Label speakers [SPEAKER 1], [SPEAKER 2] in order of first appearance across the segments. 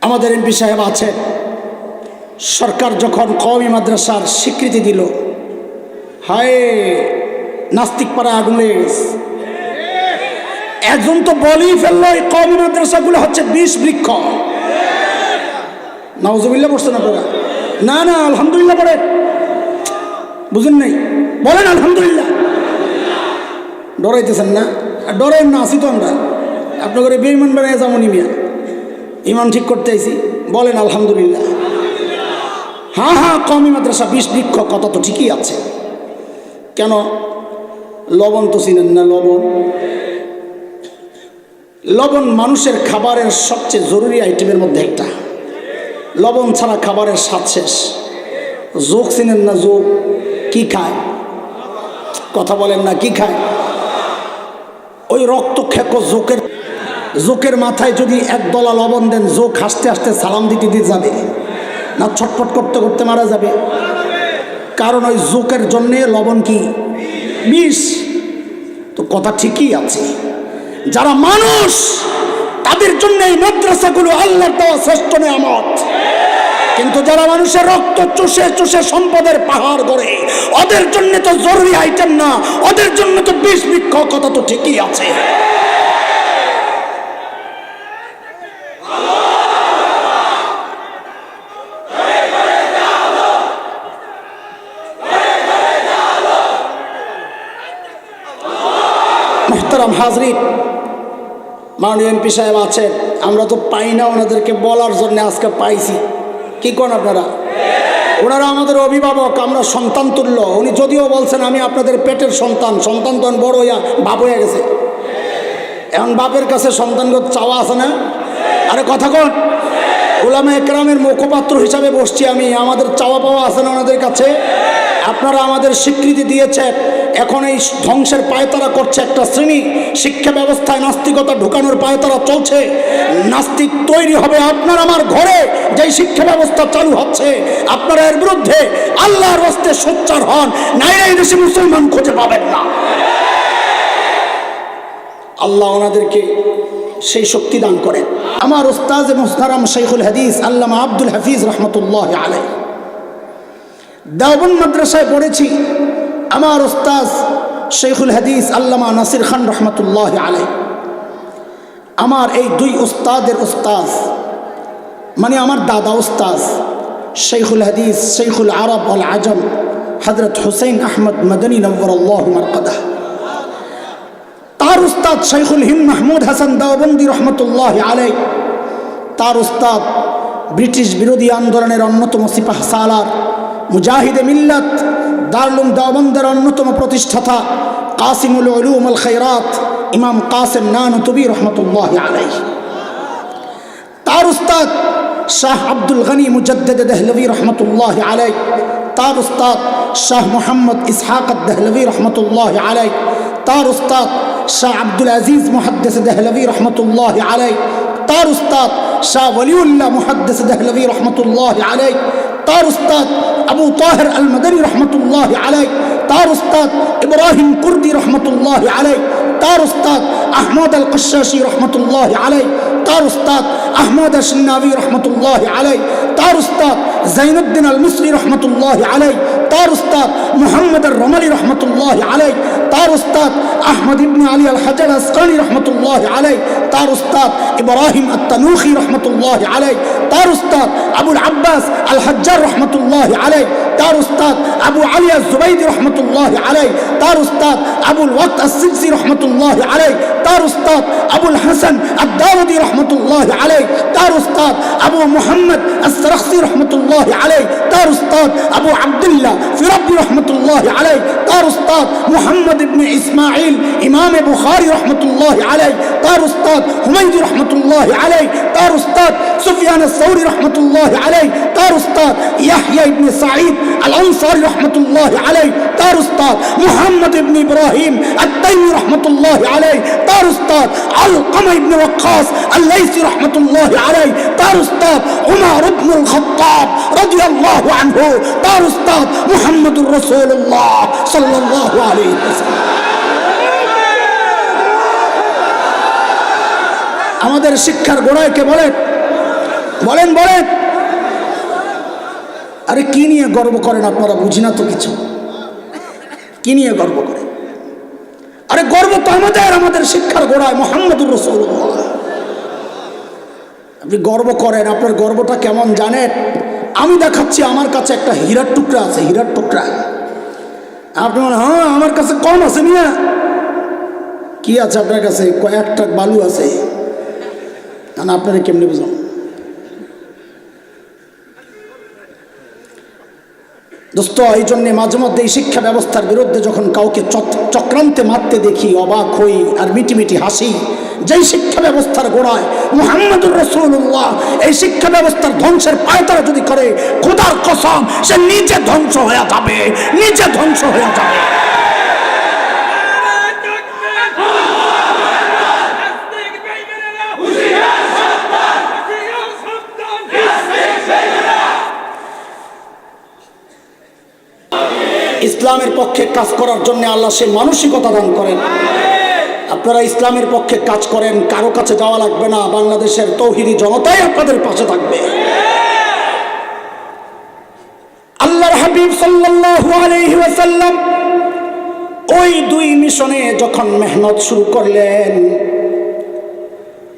[SPEAKER 1] আমাদের এমপি সাহেব আছেন, সরকার যখন কওমি মাদ্রাসার স্বীকৃতি দিল, হায় নাস্তিক পাড়া আগুন লেগে গেছে। একজন তো বলেই ফেললো এই কওমি মাদ্রাসাগুলো হচ্ছে বিষ বৃক্ষ। নাউজুবিল্লাহ বলছেন আপনারা? না না, আলহামদুলিল্লাহ বলেন। বুঝেন নাই? বলেন আলহামদুলিল্লাহ। ডরাইতেছেন না? ডরেন না, আসি তো আমরা। আপনার ঘরে বেঈমান বানায় যেমন মিয়া, ইমান ঠিক করতে আইছি, বলেন আলহামদুলিল্লাহ। হ্যাঁ হ্যাঁ, কওমি মাদ্রাসা বিষ বৃক্ষ, কথা তো ঠিকই আছে। কেন? লবণ তো চিনেন না? লবণ, লবণ মানুষের খাবারের সবচেয়ে জরুরি আইটেমের মধ্যে একটা। লবণ ছাড়া খাবারের স্বাদ শেষ। যোগ চিনেন না? যোগ কি খায়? কথা বলেন না, কি খায়? ওই রক্ত খেকো জোকের মাথায় যদি এক দলা লবণ দেন, জোক হাসতে হাসতে সালাম দিতে দিতে যাবে না, ছটফট করতে করতে মারা যাবে। কারণ ওই জোকের জন্যে লবণ কি বিষ। তো কথা ঠিকই আছে। যারা মানুষ তাদের জন্য এই মাদ্রাসাগুলো আল্লাহর দেওয়া শ্রেষ্ঠ নেয়ামত। কিন্তু যারা মানুষের রক্ত চুষে চুষে সম্পদের পাহাড় গড়ে, ওদের জন্য তো জরুরি আইটেম না, ওদের জন্য তো বিষ বৃক্ষ। কথা তো ঠিকই আছে। মুহতারাম হাজরিন, মাননীয় এমপি সাহেব আছেন, আমরা তো পাই না ওনাদেরকে বলার জন্য, আজকে পাইছি। কি কোন আপনারা? ওনারা আমাদের অভিভাবক, আমরা সন্তান তুল্য। উনি যদিও বলছেন আমি আপনাদের পেটের সন্তান, সন্তান তখন বড় হইয়া বাপ হয়ে গেছে। এখন বাপের কাছে সন্তানগত চাওয়া আছে না? আরে কথা কোন? উলামা একরামের মুখপাত্র হিসাবে বসছি আমি, আমাদের চাওয়া পাওয়া আছে না ওনাদের কাছে? আপনারা আমাদের স্বীকৃতি দিয়েছেন, এখন এই ধ্বংসের পায়তারা করছে একটা শ্রেণী। শিক্ষা ব্যবস্থায় নাস্তিকতা ঢুকানোর পায়তারা চলছে। নাস্তিক তৈরি হবে আপনার আমার ঘরে। যেই শিক্ষা ব্যবস্থা চালু হচ্ছে, আপনারা এর বিরুদ্ধে আল্লাহর রাস্তায় সোচ্চার হন, নাইলে এই দেশে মুসলমান খুঁজে পাবেন না। আল্লাহ ওনাদেরকে সেই শক্তি দান করেন। আমার উস্তাদ মুহতারাম শাইখুল হাদিস আল্লামা আব্দুল হাফিজ রহমতুল্লাহ আলাইহি দেওবন্দ মাদ্রাসায় পড়েছি। আমার উস্তাদ শাইখুল হাদিস আল্লামা নাসির খান রহমতুল্লাহ আলাইহি, আমার এই দুই উস্তাদের উস্তাদ, মানে আমার দাদা উস্তাদ শাইখুল হাদিস শাইখুল আরব আল আজম হযরত হুসাইন আহমদ মদনী নওয়ারাল্লাহু মারকাদাহ, তার উস্তাদ শাইখুল হিন্দ মাহমুদ হাসান দেওবন্দি রহমতুল্লাহ আলাইহি, তার উস্তাদ ব্রিটিশ বিরোধী আন্দোলনের অন্যতম সিপাহ সালার, মুজাহিদে মিল্লাত, দারুল দেওবন্দের অন্যতম প্রতিষ্ঠাতা কাসিমুল উলুম আল খায়রাত ইমাম কাসেম নানতুবি রহমতুল্লাহ আলাইহি, তার উস্তাদ শাহ আব্দুল গনি মুজাদ্দিদ দেহলভী রহমতুল্লাহ আলাইহি, তার উস্তাদ শাহ মোহাম্মদ ইসহাক দেহলভী রহমতুল্লাহ আলাইহি, তার উস্তাদ শাহ আব্দুল আজিজ মুহাদ্দিস দেহলভী রহমতুল্লাহ আলাইহি, তার উস্তাদ শাহ ওলিউল্লাহ মুহাদ্দিস দেহলভী রহমতুল্লাহ আলাইহি, তার উস্তাদ আবু তাহের আল মদনী রহমতুল্লাহ আলাইহি, তার উস্তাদ ইব্রাহিম কুর্দি রহমতুল্লাহ আলাইহি, তার উস্তাদ আহমদ আল কশাশি রহমতুল্লাহ আলাইহি, তার উস্তাদ আহমদ আশনাবি রহমতুল্লাহ আলাইহি, তার উস্তাদ জাইনুদ্দিন আল মিসরি রহমতুল্লাহ আলাইহি, তার উস্তাদ মুহাম্মদ আল রমালি রহমতুল্লাহ আলাইহি, তার উস্তাদ আহমদ ইবনে আলী আল হাজার আসকানি রহমতুল্লাহ আলাইহি, তার উস্তাদ ইব্রাহিম আত-তানুখি রহমতুল্লাহ আলাইহি, তার উস্তাদ আবুল আব্বাস আল হাজ্জার রহমতুল্লাহ আলাইহি, তার উস্তাদ আবু আলী আজ-জুবাইদি রহমতুল্লাহ আলাইহি, তার উস্তাদ আবুল ওয়াক্ত আস-সিলসি রহমতুল্লাহ আলাইহি, তার উস্তাদ আবুল হাসান আদ-দাউদি রহমতুল্লাহ আলাইহি, তার উস্তাদ আবু মুহাম্মদ আস-সারাখসি রহমতুল্লাহ আলাইহি, তার উস্তাদ আবু আব্দুল্লাহ ফিরাবি রহমতুল্লাহ আলাইহি, তার উস্তাদ মুহাম্মদ ইবনে ইসমাঈল ইমাম বুখারী রহমতুল্লাহ আলাইহি, তার উস্তাদ হুমায়দি রহমতুল্লাহ আলাইহি, তার উস্তাদ সুফিয়ান আস-সাউরি রহমতুল্লাহ আলাইহি, তার উস্তাদ ইয়াহইয়া ইবনে সাঈদ আল আনসারী রহমতুল্লাহ আলাইহি, তার উস্তাদ মুহাম্মদ ইবনে ইব্রাহিম আত-তাইমি রহমতুল্লাহ আলাইহি, তার উস্তাদ আলকামা ইবনে ওয়াক্কাস আল-লাইসি রহমতুল্লাহ আলাইহি, তার উস্তাদ উমর ইবনে আল-খাত্তাব রাদিয়াল্লাহু আনহু, তার উস্তাদ মুহাম্মদুর রাসূলুল্লাহ সাল্লাল্লাহু আলাইহি ওয়াসাল্লাম। আমাদের শিক্ষার গোড়ায় কে বলেন? বলেন বলেন। আরে কি নিয়ে গর্ব করেন আপনারা? বুঝি না তো কিছু। কি নিয়ে গর্ব করেন? আরে গর্ব তো আমাদের শিক্ষার গোড়ায় মুহাম্মদুর রাসূলুল্লাহ। আপনি গর্ব করেন, আপনার গর্বটা কেমন জানেন? আমি দেখাচ্ছি, আমার কাছে একটা হীরার টুকরা আছে, হীরার টুকরা। আপনি বলেন হ্যাঁ আমার কাছে কম আছে মিয়া। কি আছে আপনার কাছে? কয়েক ট্রাক বালু আছে। আপনারা কেমনি বুঝুন? দোস্ত, এই জন্যে মাঝে মধ্যে এই শিক্ষা ব্যবস্থার বিরুদ্ধে যখন কাউকে চক্রান্তে মারতে দেখি অবাক হই আর মিটিমিটি হাসি। যেই শিক্ষা ব্যবস্থার গোড়ায় মুহাম্মদুর রাসূলুল্লাহ, এই শিক্ষা ব্যবস্থার ধ্বংসের পায়তারা যদি করে, খোদার কসম সে নিজে ধ্বংস হয়ে যাবে, নিজে ধ্বংস হয়ে যাবে। ইসলামের পক্ষে কাজ করার জন্য আল্লাহ সে মানসিকতা দান করেন। আপনারা ইসলামের পক্ষে কাজ করেন, কারো কাছে যাওয়া লাগবে না, বাংলাদেশের তৌহিদি জনতাই আপনাদের পাশে থাকবে। আল্লাহর হাবিব সাল্লাল্লাহু আলাইহি ওয়াসাল্লাম ওই দুই মিশনে যখন মেহনত শুরু করলেন,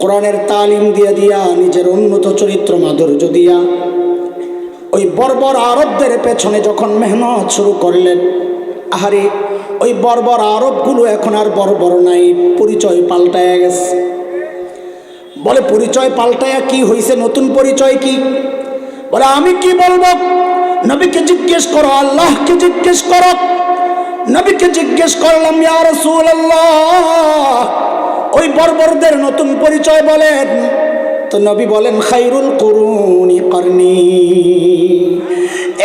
[SPEAKER 1] কোরআনের তালিম দিয়া নিজের উন্নত চরিত্র মাধুর্য দিয়া ওই বর্বর আরবদের পেছনে যখন মেহনত শুরু করলেন, আহারে ওই বর্বর আরবগুলো এখন আর বর্বর নাই, পরিচয় পাল্টায়া গেছে। বলে পরিচয় পাল্টায়া কি হয়েছে? নতুন পরিচয় কি? বলে আমি কি বলবো? নবীকে জিজ্ঞেস করো, আল্লাহকে জিজ্ঞেস করো। নবীকে জিজ্ঞেস করলাম, ইয়া রাসূলুল্লাহ ওই বর্বরদের নতুন পরিচয় বলেন। তো নবী বলেন, খায়রুল কুরুনি করনি।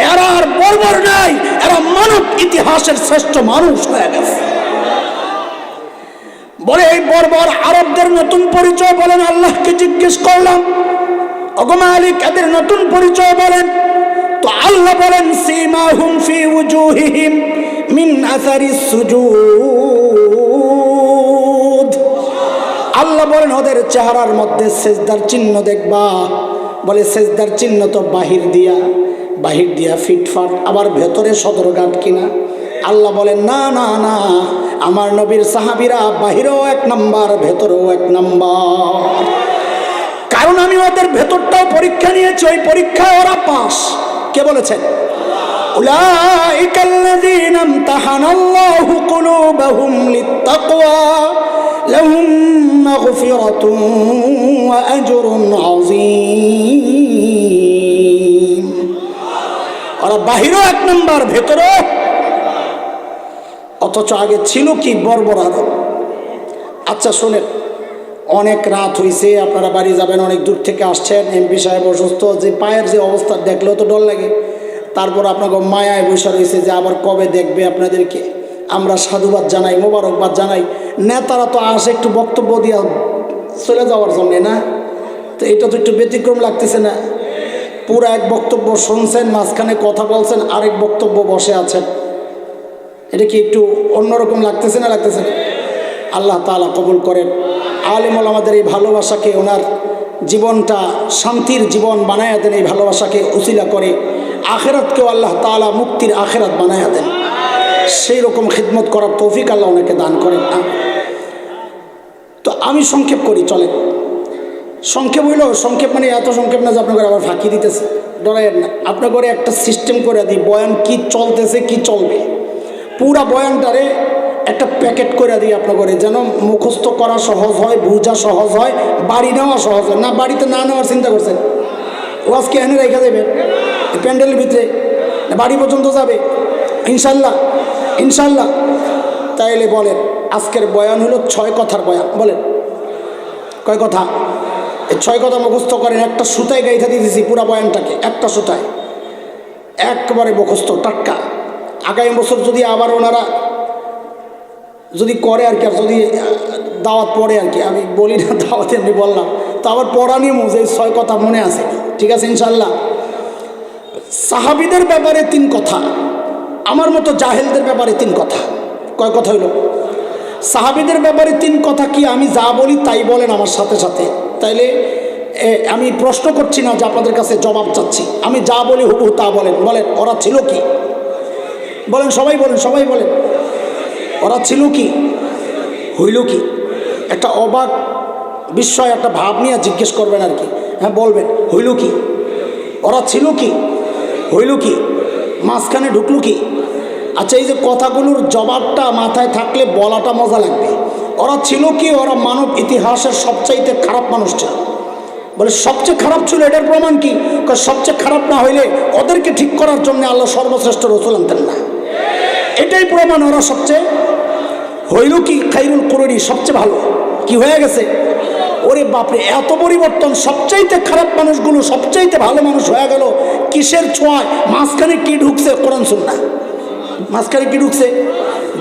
[SPEAKER 1] এরা আর বর্বর নাই, এরা মানব ইতিহাসের শ্রেষ্ঠ মানুষ হয়ে গেছে। বলে এই বর্বর আরবদের নতুন পরিচয় বলেন। আল্লাহকে জিজ্ঞেস করলাম, ওগো মালিক এদের নতুন পরিচয় বলেন। তো আল্লাহ বলেন, সীমাহুম ফি উজুহিহিম মিন আসারিস সুজুদ। আল্লাহ বলেন ওদের চেহারার মধ্যে সেজদার চিহ্ন দেখবা। বলে সেজদার চিহ্ন তো বাহির দিয়া ফিটফাট, আবার ভেতরে সদরঘাট কিনা? আল্লাহ বলেন না না না, আমার নবীর সাহাবীরা বাহিরেও এক নাম্বার, ভেতরেও এক নাম্বার। কারণ আমি ওদের ভেতরটাও পরীক্ষা নিয়েছি, ওই পরীক্ষায় ওরা পাস। কে বলেছেন? উলাইকাল্লাযীনা ইমতাহানাল্লাহু কুলুবাহুম লিত্তাকওয়া লাহুম মাগফিরাতুন ওয়া আজরুন আযীম। ওরা বাহিরেও এক নাম্বার, ভেতরেও। অথচ আগে ছিল কি বর্বর আরব। আচ্ছা শোনেন, অনেক রাত হয়েছে, আপনারা বাড়ি যাবেন, অনেক দূর থেকে আসছেন, এমপি সাহেব অসুস্থ, যে পায়ের যে অবস্থা দেখলেও তো ডর লাগে। তারপর আপনাকে মায়ায় বসে রয়েছে যে আবার কবে দেখবে আপনাদেরকে। আমরা সাধুবাদ জানাই, মোবারকবাদ জানাই। নেতারা তো আসে একটু বক্তব্য দিয়ে চলে যাওয়ার জন্যে না, তো এটা তো একটু ব্যতিক্রম লাগতেছে না? পুরো এক বক্তব্য শুনছেন, মাঝখানে কথা বলছেন, আরেক বক্তব্য বসে আছেন। এটা কি একটু অন্যরকম লাগতেছে না? লাগতেছে না? আল্লাহ তাআলা কবুল করেন। আলেম ওলামাদের এই ভালোবাসাকে, ওনার জীবনটা শান্তির জীবন বানায়া দেন, এই ভালোবাসাকে উসিলা করে আখেরাতকেও আল্লাহ তাআলা মুক্তির আখেরাত বানায়া দেন। সেই রকম খিদমত করার তৌফিক আল্লাহ ওনাকে দান করেন। তো আমি সংক্ষেপ করি, চলে। সংক্ষেপ হইল, সংক্ষেপ মানে এত সংক্ষেপ না যে আপনাকে আবার ফাঁকি দিতেছে, ডরাইয়ের না। আপনার করে একটা সিস্টেম করে দিই, বয়ান কি চলতেছে, কি চলবে, পুরা বয়ানটারে একটা প্যাকেট করে দিই আপনার করে, যেন মুখস্থ করা সহজ হয়, বোঝা সহজ হয়, বাড়ি নেওয়া সহজ হয়। না বাড়িতে না নেওয়ার চিন্তা করছেন? ওয়াজকে এনে রেখে দেবেন প্যান্ডেলের ভিতরে, বাড়ি পর্যন্ত যাবে ইনশাল্লাহ, ইনশাল্লাহ। তাইলে বলেন, আজকের বয়ান হলো 6 কথার বয়ান। বলেন কয় কথা? এই 6 কথা মুখস্থ করেন। একটা সুতায় গাইথা দিয়ে দিয়েছি পুরা বয়ানটাকে, একটা সুতায় একবারে মুখস্থ টাটকা। আগামী বছর যদি আবার ওনারা যদি করে আর কি, আর যদি দাওয়াত পড়ে আর কি, আমি বলি না দাওয়াত, এমনি বললাম, তো আবার পড়া নিয়ে যে 6 কথা মনে আছে, ঠিক আছে ইনশাল্লাহ। সাহাবীদের ব্যাপারে 3 কথা, আমার মতো জাহেলদের ব্যাপারে 3 কথা। কয় কথা হইল? সাহাবীদের ব্যাপারে 3 কথা কি? আমি যা বলি তাই বলেন আমার সাথে সাথে, তাইলে আমি প্রশ্ন করছি না যে আপনাদের কাছে জবাব চাচ্ছি, আমি যা বলি হুবহু তা বলেন। বলেন ওরা ছিল কি? বলেন সবাই বলেন, সবাই বলেন ওরা ছিল কি, হইল কি? একটা অবাক বিস্ময় একটা ভাব নিয়ে জিজ্ঞেস করবেন আর কি। হ্যাঁ বলবেন, হইল কি? ওরা ছিল কি, হইল কি, মাঝখানে ঢুকলো কি? আচ্ছা, এই যে কথাগুলোর জবাবটা মাথায় থাকলে বলাটা মজা লাগবে। ওরা ছিল কি? ওরা মানব ইতিহাসের সবচাইতে খারাপ মানুষ ছিল। বলে সবচেয়ে খারাপ ছিল, এটার প্রমাণ কি? সবচেয়ে খারাপ না হইলে ওদেরকে ঠিক করার জন্য আল্লাহ সর্বশ্রেষ্ঠ রসুল আনতেন না, এটাই প্রমাণ। ওরা সবচেয়ে হইল কি? খাইরুল কুরুনি, সবচেয়ে ভালো কি হয়ে গেছে? ওরে বাপরে, এত পরিবর্তন! সবচাইতে খারাপ মানুষগুলো সবচাইতে ভালো মানুষ হয়ে গেল কিসের ছোঁয়ায়? মাঝখানে কি ঢুকছে? কোরআন সুন্নাহ। মাঝখানে কি ঢুকছে?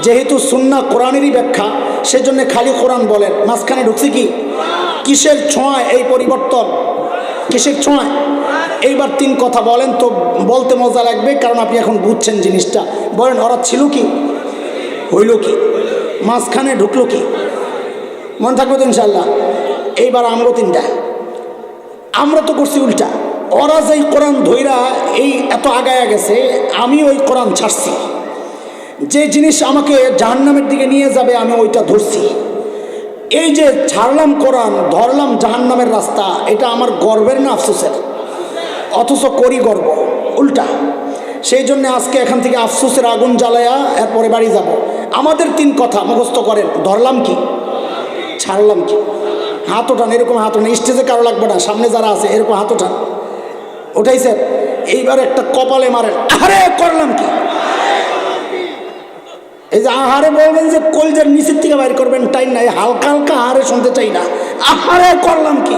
[SPEAKER 1] যেহেতু সুন্নাহ কোরআনেরই ব্যাখ্যা, সেজন্য খালি কোরআন বলেন। মাঝখানে ঢুকছে কি? কিসের ছোঁয়ায় এই পরিবর্তন? কিসের ছোঁয়ায়? এইবার তিন কথা বলেন তো, বলতে মজা লাগবে, কারণ আপনি এখন বুঝছেন জিনিসটা। বলেন ওরা ছিল কি, হইল কি, মাঝখানে ঢুকলো কি? মনে থাকবে তো ইনশাল্লাহ। এইবার আমরাও তিনটা, আমরা তো করছি উল্টা। ওরা যেই কোরআন ধইরা এই এত আগায়া গেছে, আমি ওই কোরআন ছাড়ছি। যে জিনিস আমাকে জাহান্নামের দিকে নিয়ে যাবে আমি ওইটা ধরছি। এই যে ছাড়লাম কোরআন, ধরলাম জাহান্নামের রাস্তা, এটা আমার গর্বের না আফসোসের? অথচ করি গর্ব, উল্টা। সেই জন্য আজকে এখান থেকে আফসোসের আগুন জ্বালায়া এরপরে বাড়ি যাব। আমাদের তিন কথা মুখস্থ করেন। ধরলাম কি, ছাড়লাম কি। হাত ওঠান, এরকম হাত ওঠান, স্টেজে কারো লাগবে না, সামনে যারা আছে এরকম হাত ওঠান। ওঠাইছে? এইবার একটা কপালে মারেন, আহারে করলাম কি। এই যে আহারে বলবেন যে কলজের নিচের থেকে বাইর করবেন, টাইম নাই, হালকা হালকা আহারে শুনতে চাই না। আহারে করলাম কি।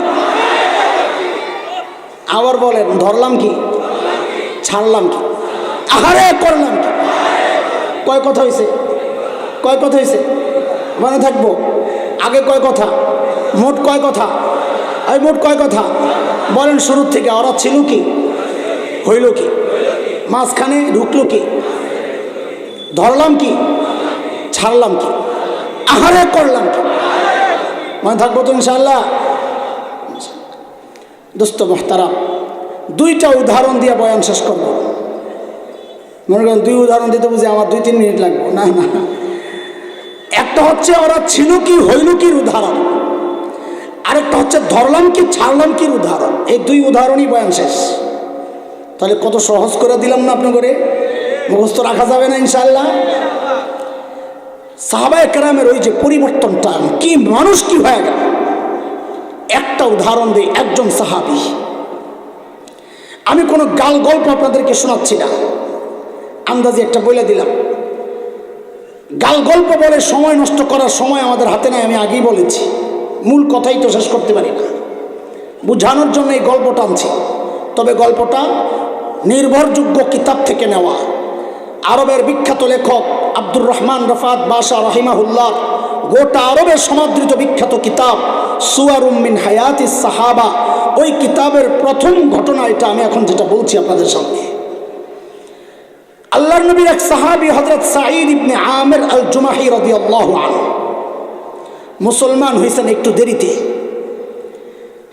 [SPEAKER 1] আবার বলেন, ধরলাম কি, ছাড়লাম কি, আহারে করলাম কি। কয় কথা হয়েছে? কয় কথা হয়েছে? মনে থাকবো। আগে কয় কথা? মোট কয় কথা? এই মোট কয় কথা বলেন শুরুর থেকে। ওরা ছিল কি, হইল কি, মাঝখানে ঢুকলো কি, ধরলাম কি, ছাড়লাম কি, আহারে করলাম কি। মনে থাকবো তো ইনশাআল্লাহ। দোস্ত মোহতারাম, দুইটা উদাহরণ দিয়ে বয়ান শেষ করবো। মনে করেন দুই উদাহরণ দিতে বুঝে আমার 2-3 মিনিট লাগবে না। না, একটা হচ্ছে ওরা ছিল কি, হইল কির উদাহরণ, আরেকটা হচ্ছে ধরলাম কি, ছাড়লাম কির উদাহরণ। এই দুই উদাহরণই বয়ান শেষ। তাহলে কত সহজ করে দিলাম না আপনার করে? মুখস্থ রাখা যাবে না ইনশাআল্লাহ। সাহাবায়ে কেরামের ওই যে পরিবর্তনটা, কি মানুষ কি হয়ে গেল। একটা উদাহরণ দিই, একজন সাহাবী। আমি কোনো গাল গল্প আপনাদেরকে শোনাচ্ছি না, আন্দাজে একটা বলে দিলাম। গাল গল্প বলে সময় নষ্ট করার সময় আমাদের হাতে নাই, আমি আগেই বলেছি। মূল কথাই তো শেষ করতে পারি না, বুঝানোর জন্য এই গল্পটা আনছি। তবে গল্পটা নির্ভরযোগ্য কিতাব থেকে নেওয়া। আরবের বিখ্যাত লেখক আব্দুর রহমান রফাত বাশা রাহিমাহুল্লাহ গোটা আরবের সমাদৃত বিখ্যাত কিতাব সুয়ারুম মিন হায়াতিস সাহাবা, ওই কিতাবের প্রথম ঘটনা এটা আমি এখন যেটা বলছি আপনাদের সামনে। আল্লাহর নবীর এক সাহাবী হযরত সাঈদ ইবনে আমির আল জুমাহি রাদিয়াল্লাহু আনহু মুসলমান হয়েছেন একটু দেরিতে,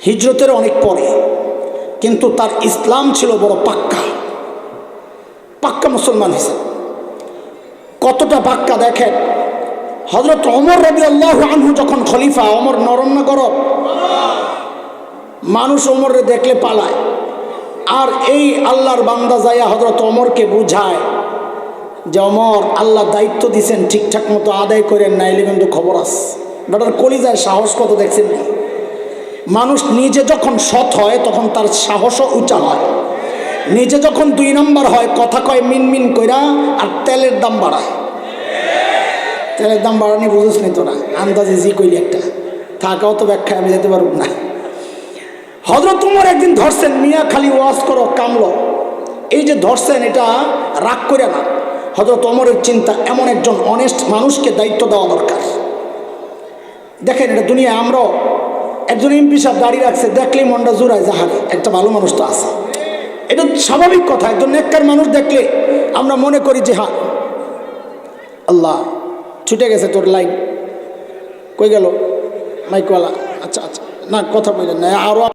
[SPEAKER 1] হিজরতের অনেক পরে, কিন্তু তার ইসলাম ছিল বড় পাক্কা। পাক্কা মুসলমান হয়েছেন। কতটা পাক্কা দেখেন, হযরত ওমর রাদিয়াল্লাহু আনহু যখন খলিফা, ওমর নরম না গরম? মানুষ ওমরে দেখলে পালায়। আর এই আল্লাহর বান্দা যাইয়া হযরত ওমরকে বুঝায় যে ওমর, আল্লাহ দায়িত্ব দিয়েছেন, ঠিকঠাক মতো আদায় করেন, নাইলে কিন্তু খবর আছে। বেটার কলিজায় সাহস কত দেখছেন? মানুষ নিজে যখন সৎ হয় তখন তার সাহসও উঁচা হয়। নিজে যখন 2 নম্বর হয়, কথা কয় মিনমিন কইরা, আর তেলের দাম বাড়ায়। তেলের দাম বাড়ানি বুঝোস নি তোরা? আন্দাজে জি কইলি একটা, থাকাও তো ব্যাখ্যা আমি যেতে পারব না। হযরত ওমর একদিন ধরছেন, মিয়া খালি ওয়াজ করো কামলো। এই যে ধরছেন, এটা রাগ করে না। হযরত ওমরের চিন্তা, এমন একজন অনেস্ট মানুষকে দায়িত্ব দেওয়া দরকার। দেখেন, এটা দুনিয়ায় আমরাও, একজন এমপি সাহেব দাঁড়িয়ে রাখছে, দেখলেই মনটা জোড়ায়, যাহারে একটা ভালো মানুষ তো আছে। এটা স্বাভাবিক কথা। একজন নেককার মানুষ দেখলে আমরা মনে করি যে হ্যাঁ, আল্লাহ ছুটে গেছে তোর লাইন, কই গেল মাইকওয়ালা? আচ্ছা আচ্ছা, না কথা বললেন না, আরো